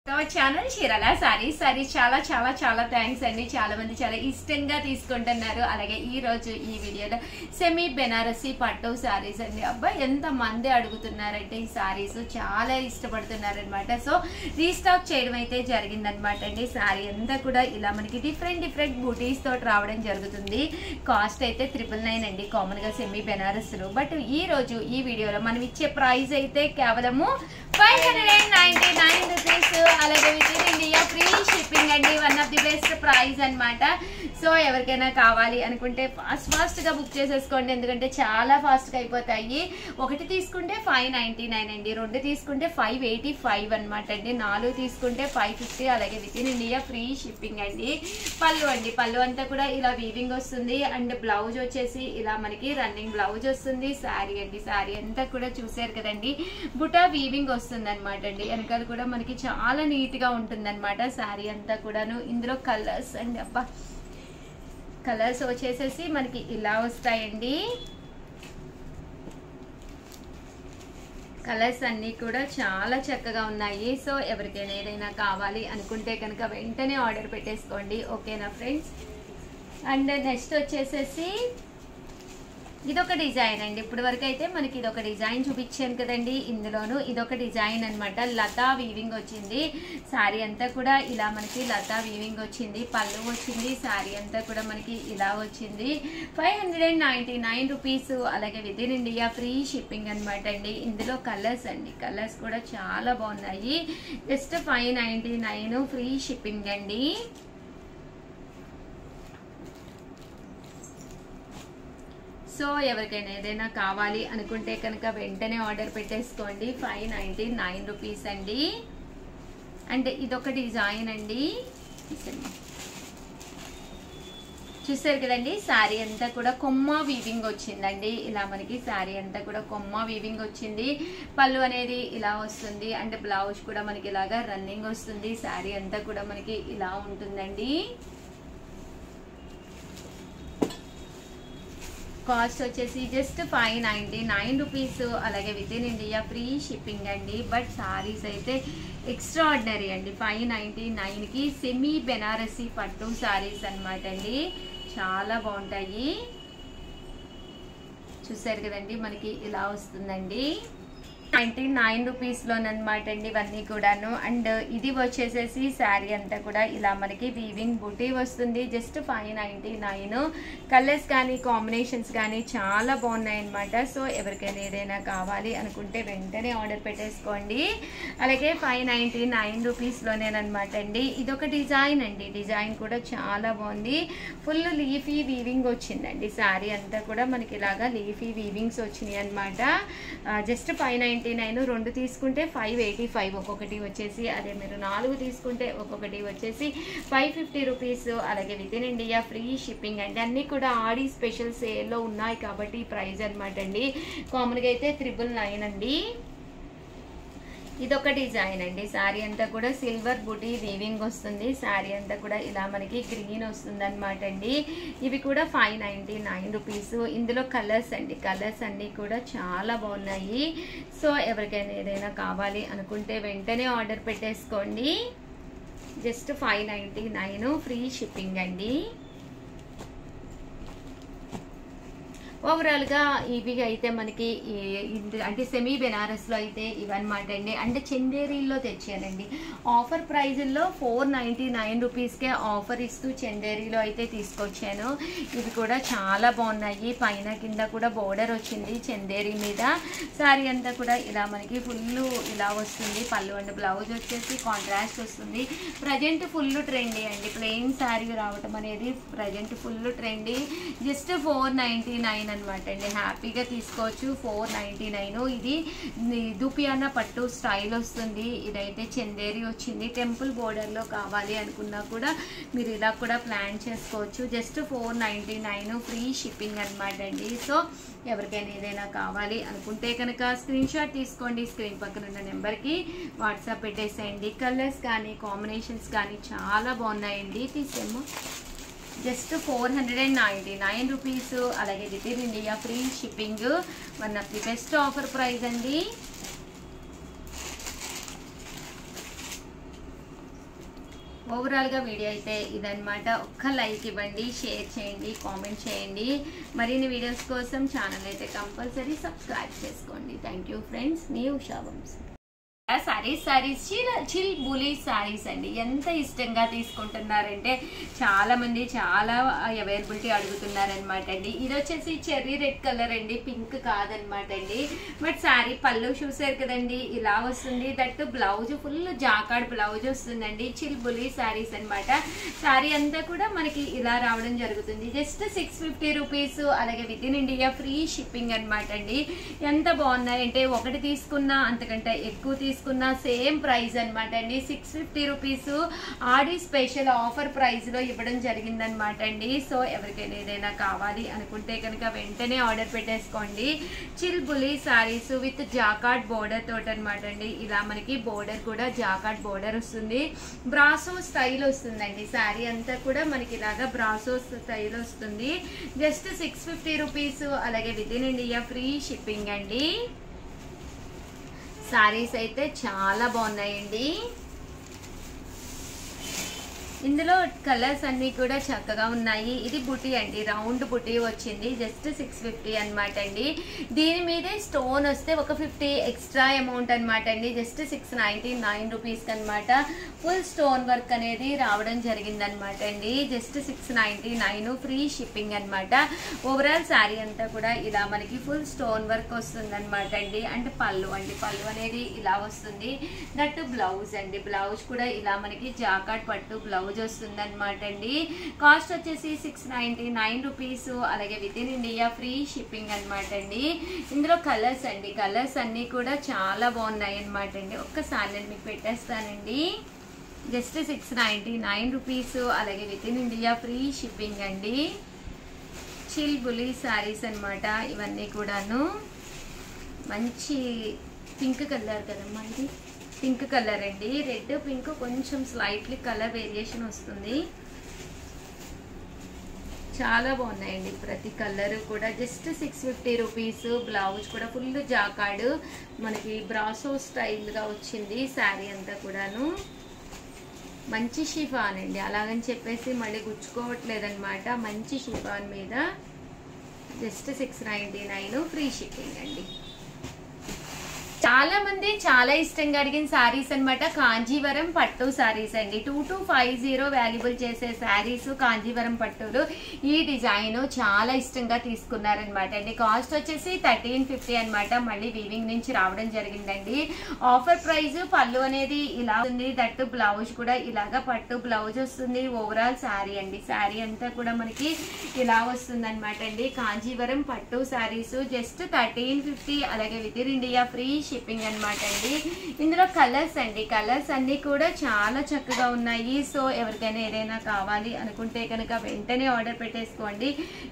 Channel Chirala saris చాలా చాలా చాలా థ్యాంక్స్ అండి. చాలా మంది చాలా ఇష్టంగా తీసుకుంటున్నారు. అలాగే ఈ రోజు ఈ వీడియోలో సెమీ బెనారసి పట్టు సారీస్ అండి. అబ్బా ఎంత మంది అడుగుతున్నారంటే ఈ సారీస్ చాలా ఇష్టపడుతున్నారు అనమాట. సో రీస్టాక్ చేయడం అయితే జరిగిందనమాట అండి. సారీ అంతా కూడా ఇలా మనకి డిఫరెంట్ బూటీస్ తోటి రావడం జరుగుతుంది. కాస్ట్ అయితే 999 అండి కామన్ గా సెమీ బెనారస్లు. బట్ ఈ రోజు ఈ వీడియోలో మనం ఇచ్చే ప్రైస్ అయితే కేవలము 599 రూపీస్. అలాగే with in India free shipping అండి. One of the best price అనమాట. సో ఎవరికైనా కావాలి అనుకుంటే ఫాస్ట్ గా బుక్ చేసేసుకోండి, ఎందుకంటే చాలా ఫాస్ట్ గా అయిపోతాయి. ఒకటి తీసుకుంటే 599 అండి, రెండు తీసుకుంటే 585 అనమాట అండి, 4 తీసుకుంటే 550. అలాగే with in India free shipping అండి. పళ్ళు అండి, పళ్ళు అంతా కూడా ఇలా వీవింగ్ వస్తుంది. అండ్ బ్లౌజ్ వచ్చేసి ఇలా మనకి రన్నింగ్ బ్లౌజ్ వస్తుంది. శారీ అండి, శారీ అంతా కూడా చూసారు కదండి, బుటా వీవింగ్ వస్తుంది అనమాట అండి. వెనకాల కూడా మనకి చాలా నీట్ గా ఉంటుంది అనమాట శారీ అంతా కూడాను. ఇందులో కలర్స్ అండి, అబ్బా కలర్స్ వచ్చేసేసి మనకి ఇలా వస్తాయండి. కలర్స్ అన్నీ కూడా చాలా చక్కగా ఉన్నాయి. సో ఎవరికైనా ఏదైనా కావాలి అనుకుంటే కనుక వెంటనే ఆర్డర్ పెట్టేసుకోండి, ఓకేనా ఫ్రెండ్స్. అండ్ నెక్స్ట్ వచ్చేసేసి ఇదొక డిజైన్ అండి. ఇప్పటి వరకు అయితే మనకి ఇదొక డిజైన్ చూపించాను కదండి. ఇందులోను ఇదొక డిజైన్ అనమాట. లతా వీవింగ్ వచ్చింది. శారీ అంతా కూడా ఇలా మనకి లతా వీవింగ్ వచ్చింది. పళ్ళు వచ్చింది. శారీ అంతా కూడా మనకి ఇలా వచ్చింది. 599 రూపీస్. అలాగే with in India free shipping అనమాట అండి. ఇందులో కలర్స్ అండి, కలర్స్ కూడా చాలా బాగున్నాయి. జస్ట్ 599 ఫ్రీ షిప్పింగ్ అండి. సో ఎవరికైనా ఏదైనా కావాలి అనుకుంటే కనుక వెంటనే ఆర్డర్ పెట్టేసుకోండి. 599 రూపీస్ అండి. అంటే ఇదొక డిజైన్ అండి, చూసారు కదండి. శారీ అంతా కూడా కొమ్మ వీవింగ్ వచ్చిందండి. ఇలా మనకి శారీ అంతా కూడా కొమ్మ వీవింగ్ వచ్చింది. పళ్ళు అనేది ఇలా వస్తుంది. అండ్ బ్లౌజ్ కూడా మనకి ఇలాగా రన్నింగ్ వస్తుంది. శారీ అంతా కూడా మనకి ఇలా ఉంటుందండి. కాస్ట్ వచ్చేసి జస్ట్ 599 రూపీస్. అలాగే with in India free shipping అండి. బట్ సారీస్ అయితే ఎక్స్ట్రా ఆర్డినరీ అండి. 599కి సెమీ బెనారసి పట్టు సారీస్ అనమాట అండి. చాలా బాగుంటాయి, చూసారు కదండి, మనకి ఇలా వస్తుందండి. 99 రూపీస్లోనమాట అండి ఇవన్నీ కూడాను. అండ్ ఇది వచ్చేసేసి శారీ అంతా కూడా ఇలా మనకి వీవింగ్ బూటీ వస్తుంది. జస్ట్ 599. కలర్స్ కానీ కాంబినేషన్స్ కానీ చాలా బాగున్నాయి అనమాట. సో ఎవరికైనా ఏదైనా కావాలి అనుకుంటే వెంటనే ఆర్డర్ పెట్టేసుకోండి. అలాగే 599 రూపీస్లోనేనమాట అండి. ఇదొక డిజైన్ అండి. డిజైన్ కూడా చాలా బాగుంది. ఫుల్ లీఫీ వీవింగ్ వచ్చిందండి. శారీ అంతా కూడా మనకి ఇలాగా లీఫీ వీవింగ్స్ వచ్చినాయి అనమాట. జస్ట్ 599. రెండు తీసుకుంటే 585 ఒక్కొక్కటి వచ్చేసి. అదే మీరు 4 తీసుకుంటే ఒక్కొక్కటి వచ్చేసి 550 రూపీస్. అలాగే with in India free shipping అండి. అన్నీ కూడా ఆడి స్పెషల్ సేల్లో ఉన్నాయి కాబట్టి ఈ ప్రైస్ అనమాట అండి. కామన్గా అయితే 999 అండి. ఇదొక డిజైన్ అండి. శారీ అంతా కూడా సిల్వర్ బుటీ వీవింగ్ వస్తుంది. శారీ అంతా కూడా ఇలా మనకి గ్రీన్ వస్తుంది అనమాట అండి. ఇవి కూడా 599 రూపీస్. ఇందులో కలర్స్ అండి, కలర్స్ అన్నీ కూడా చాలా బాగున్నాయి. సో ఎవరికైనా ఏదైనా కావాలి అనుకుంటే వెంటనే ఆర్డర్ పెట్టేసుకోండి. జస్ట్ 599 ఫ్రీ షిప్పింగ్ అండి. ఓవరాల్ గా ఇవి అయితే మనకి అంటే సెమీ బెనారస్ లో అయితే ఇవన్నమాట అండి. అంటే చందేరీలో తెచ్చానండి. ఆఫర్ ప్రైజుల్లో 499 రూపీస్కే ఆఫర్ ఇస్తూ చందేరీలో అయితే తీసుకొచ్చాను. ఇవి కూడా చాలా బాగున్నాయి. పైన కింద కూడా బోర్డర్ వచ్చింది చందేరీ మీద. శారీ అంతా కూడా ఇలా మనకి ఫుల్ ఇలా వస్తుంది. పళ్ళు అండ్ బ్లౌజ్ వచ్చేసి కాంట్రాస్ట్ వస్తుంది. ప్రజెంట్ ఫుల్ ట్రెండీ అండి. ప్లెయిన్ శారీ రావటం అనేది ప్రజెంట్ ఫుల్ ట్రెండీ. జస్ట్ 499 అనమాట అండి. హ్యాపీగా తీసుకోవచ్చు. 499. ఇది దుపియానా పట్టు స్టైల్ వస్తుంది. ఇదైతే చందేరి వచ్చింది. టెంపుల్ బోర్డర్ లో కావాలి అనుకున్నా కూడా మీరు ఇలా కూడా ప్లాన్ చేసుకోవచ్చు. జస్ట్ 499 ఫ్రీ షిప్పింగ్ అనమాట అండి. సో ఎవరికైనా ఏదైనా కావాలి అనుకుంటే కనుక స్క్రీన్ షాట్ తీసుకోండి. స్క్రీన్ పక్కన ఉన్న నెంబర్కి వాట్సాప్ పెట్టేసేయండి. కలర్స్ కానీ కాంబినేషన్స్ కానీ చాలా బాగున్నాయండి. తీసేమో జస్ట్ 499 రూపీస్. అలాగే with in India free shipping. One of the best offer price అండి. ఓవరాల్గా వీడియో అయితే ఇదన్నమాట. ఒక్క లైక్ ఇవ్వండి, షేర్ చేయండి, కామెంట్ చేయండి. మరిన్ని వీడియోస్ కోసం ఛానల్ అయితే కంపల్సరీ సబ్స్క్రైబ్ చేసుకోండి. Thank you friends. మీ ఉషా వంశీ. సారీస్ చిల్ బులి సారీస్ అండి. ఎంత ఇష్టంగా తీసుకుంటున్నారంటే చాలా మంది చాలా అవైలబిలిటీ అడుగుతున్నారనమాట అండి. ఇది వచ్చేసి చెర్రీ రెడ్ కలర్ అండి, పింక్ కాదనమాట అండి. బట్ సారీ పళ్ళు చూసారు కదండి, ఇలా వస్తుంది. That blouse full jacquard blouse వస్తుందండి. చిల్ బులి సారీస్ అనమాట. సారీ అంతా కూడా మనకి ఇలా రావడం జరుగుతుంది. Just 650 rupees. అలాగే with in India free shipping అనమాట అండి. ఎంత బాగున్నాయంటే ఒకటి తీసుకున్నా అంతకంటే ఎక్కువ తీసుకున్న సేమ్ ప్రైస్ అనమాట అండి. 650 రూపీస్ ఆడి స్పెషల్ ఆఫర్ ప్రైస్ లో ఇవ్వడం జరిగిందనమాట అండి. సో ఎవరికైనా ఏదైనా కావాలి అనుకుంటే కనుక వెంటనే ఆర్డర్ పెట్టేసుకోండి. చిల్ బులి సారీస్ విత్ జాకాట్ బోర్డర్ తోటి అనమాట అండి. ఇలా మనకి బోర్డర్ కూడా జాకాట్ బోర్డర్ వస్తుంది. బ్రాసో స్టైల్ వస్తుందండి. సారీ అంతా కూడా మనకి ఇలాగా బ్రాసో స్టైల్ వస్తుంది. Just 650 rupees. అలాగే with in India free shipping అండి. సారీస్ అయితే చాలా బాగున్నాయండి. ఇందులో కలర్స్ అన్ని కూడా చక్కగా ఉన్నాయి. ఇది బుటీ అండి, రౌండ్ బుటీ వచ్చింది. జస్ట్ 650 అనమాట అండి. దీని మీదే స్టోన్ వస్తే ఒక 50 ఎక్స్ట్రా అమౌంట్ అనమాట అండి. జస్ట్ 699 రూపీస్ అనమాట. ఫుల్ స్టోన్ వర్క్ అనేది రావడం జరిగిందనమాట అండి. జస్ట్ 699 ఫ్రీ షిప్పింగ్ అనమాట. ఓవరాల్ శారీ అంతా కూడా ఇలా మనకి ఫుల్ స్టోన్ వర్క్ వస్తుంది అనమాట అండి. అంటే పళ్ళు అండి, పళ్ళు అనేది ఇలా వస్తుంది. దట్ బ్లౌజ్ అండి, బ్లౌజ్ కూడా ఇలా మనకి జాకాట్ పట్టు బ్లౌజ్ వస్తుంది అనమాట అండి. కాస్ట్ వచ్చేసి 699 రూపీస్. అలాగే with in India free shipping అనమాట అండి. ఇందులో కలర్స్ అండి, కలర్స్ అన్ని కూడా చాలా బాగున్నాయి అనమాట అండి. ఒక్కసారి నేను మీకు పెట్టేస్తానండి. Just 699 rupees. అలాగే with in India free shipping అండి. చిల్ బులి సారీస్ అనమాట ఇవన్నీ కూడాను. మంచి పింక్ కలర్ కదమ్మా, ఇది పింక్ కలర్ అండి. రెడ్ పింక్ కొంచెం స్లైట్లీ కలర్ వేరియేషన్ వస్తుంది. చాలా బాగున్నాయండి ప్రతి కలర్ కూడా. Just 650 rupees. బ్లౌజ్ కూడా ఫుల్ జాకాడ్ మనకి బ్రాసో స్టైల్గా వచ్చింది. శారీ అంతా కూడాను మంచి షిఫాన్ అండి. అలాగని చెప్పేసి మళ్ళీ గుచ్చుకోవట్లేదన్నమాట. మంచి షిఫాన్ మీద జస్ట్ 699 ఫ్రీ షిప్పింగ్ అండి. చాలా మంది చాలా ఇష్టంగా అడిగిన సారీస్ అనమాట. కాంజీవరం పట్టు సారీస్ అండి. 2250 వాల్యుబుల్ చేసే సారీస్ కాంజీవరం పట్టులు. ఈ డిజైన్ చాలా ఇష్టంగా తీసుకున్నారనమాట అండి. కాస్ట్ వచ్చేసి 1350 అనమాట. మళ్ళీ వీవింగ్ నుంచి రావడం జరిగిందండి. Offer price. పళ్ళు అనేది ఇలా ఉంది. దట్టు బ్లౌజ్ కూడా ఇలాగా పట్టు బ్లౌజ్ వస్తుంది. ఓవరాల్ శారీ అండి. శారీ అంతా కూడా మనకి ఇలా వస్తుంది అనమాట అండి. కాంజీవరం పట్టు సారీస్ జస్ట్ 1350. అలాగే with in India free shipping అనమాట అండి. ఇందులో కలర్స్ అండి, కలర్స్ అన్ని కూడా చాలా చక్కగా ఉన్నాయి. సో ఎవరికైనా ఏదైనా కావాలి అనుకుంటే కనుక వెంటనే ఆర్డర్ పెట్టేసుకోండి.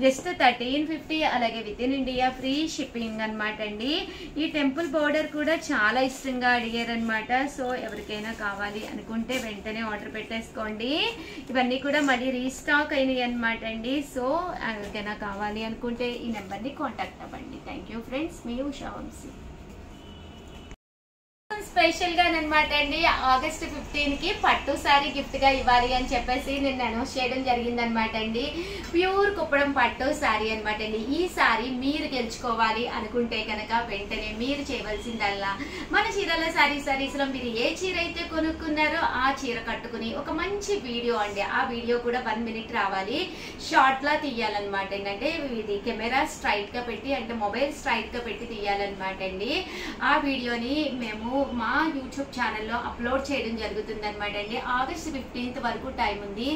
జస్ట్ 1350. అలాగే with in India free shipping అనమాట అండి. ఈ టెంపుల్ బోర్డర్ కూడా చాలా ఇష్టంగా అడిగారు అనమాట. సో ఎవరికైనా కావాలి అనుకుంటే వెంటనే ఆర్డర్ పెట్టేసుకోండి. ఇవన్నీ కూడా మళ్ళీ రీస్టాక్ అయినాయి అనమాట అండి. సో ఎవరికైనా కావాలి అనుకుంటే ఈ నెంబర్ని కాంటాక్ట్ అవ్వండి. Thank you friends. మీ ఉషా వంశీ. స్పెషల్ గా అనమాట అండి. ఆగస్ట్ 15 కి పట్టు సారీ గిఫ్ట్ గా ఇవ్వాలి అని చెప్పేసి నేను అనౌన్స్ చేయడం జరిగింది అనమాట అండి. ప్యూర్ కుప్పడం పట్టు సారీ అనమాట అండి. ఈ సారీ మీరు గెలుచుకోవాలి అనుకుంటే కనుక వెంటనే మీరు చేయవలసిందల్లా మన చీరల సారీస్ లో మీరు ఏ చీర అయితే కొనుక్కున్నారో ఆ చీర కట్టుకుని ఒక మంచి వీడియో అండి. ఆ వీడియో కూడా 1 మినిట్ రావాలి. షార్ట్ లా తీయాలన్నమాట. ఏంటంటే ఇది కెమెరా స్ట్రైట్ గా పెట్టి, అంటే మొబైల్ స్ట్రైట్ గా పెట్టి తీయాలన్నమాట అండి. ఆ వీడియోని మేము మా యూట్యూబ్ ఛానల్లో అప్లోడ్ చేయడం జరుగుతుంది అనమాట అండి. ఆగస్ట్ 15 వరకు టైం ఉంది.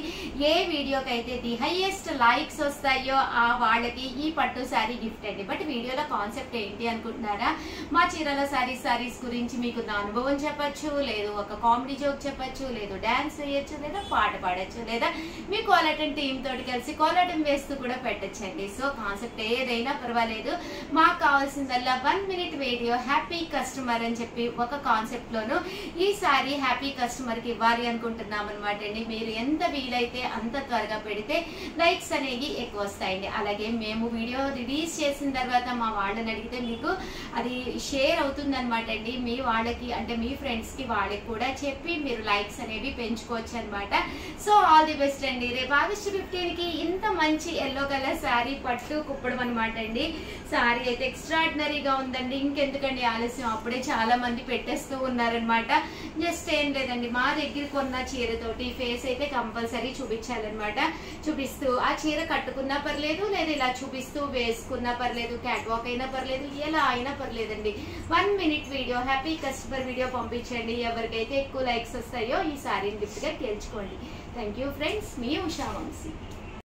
ఏ వీడియోకి అయితే ది హైయెస్ట్ లైక్స్ వస్తాయో ఆ వాళ్ళకి ఈ పట్టు శారీ గిఫ్ట్ అండి. బట్ వీడియోలో కాన్సెప్ట్ ఏంటి అనుకుంటున్నారా? మా చీరల సారీస్ గురించి మీకు నా అనుభవం చెప్పచ్చు, లేదు ఒక కామెడీ జోక్ చెప్పచ్చు, లేదు డాన్స్ వేయచ్చు, లేదా పాట పాడచ్చు, లేదా మీ కోలాటం టీమ్ తోటి కలిసి కోలాటం వేస్తూ కూడా పెట్టచ్చండి. సో కాన్సెప్ట్ ఏదైనా పర్వాలేదు. మాకు కావాల్సిందల్లా 1 మినిట్ వీడియో హ్యాపీ కస్టమర్ అని చెప్పి ఒక కాన్సెప్ట్ లోను ఈ సారీ హ్యాపీ కస్టమర్ కి ఇవ్వాలి అనుకుంటున్నాం అనమాట అండి. మీరు ఎంత వీలైతే అంత త్వరగా పెడితే లైక్స్ అనేవి ఎక్కువ వస్తాయండి. అలాగే మేము వీడియో రిలీజ్ చేసిన తర్వాత మా వాళ్ళని అడిగితే మీకు అది షేర్ అవుతుంది అనమాట అండి. మీ వాళ్ళకి అంటే మీ ఫ్రెండ్స్ కి వాళ్ళకి కూడా చెప్పి మీరు లైక్స్ అనేవి పెంచుకోవచ్చు అనమాట. సో ఆల్ ది బెస్ట్ అండి. రేపు ఆగస్టు 15 కి ఇంత మంచి ఎల్లో కలర్ శారీ పట్టు కుప్పడం అనమాట అండి. శారీ అయితే ఎక్స్ట్రాడినరీగా ఉందండి. ఇంకెందుకండి ఆలస్యం, అప్పుడే చాలా మంది పెట్టేస్తూ ఉన్నారనమాట. జస్ట్ ఏం లేదండి, మా దగ్గర కొన్న చీరతోటి ఫేస్ అయితే కంపల్సరీ చూపించాలన్నమాట. చూపిస్తూ ఆ చీర కట్టుకున్నా పర్లేదు, లేదా ఇలా చూపిస్తూ వేసుకున్నా పర్లేదు, క్యాట్ వాక్ అయినా పర్లేదు, ఎలా అయినా పర్లేదండి. 1 minute video happy customer video పంపించండి. ఎవరికైతే ఎక్కువ లైక్స్ వస్తాయో ఈ శారీని గిఫ్ట్ గా గెలుచుకోండి. థ్యాంక్ యూ ఫ్రెండ్స్, మీ ఉషా వంశీ.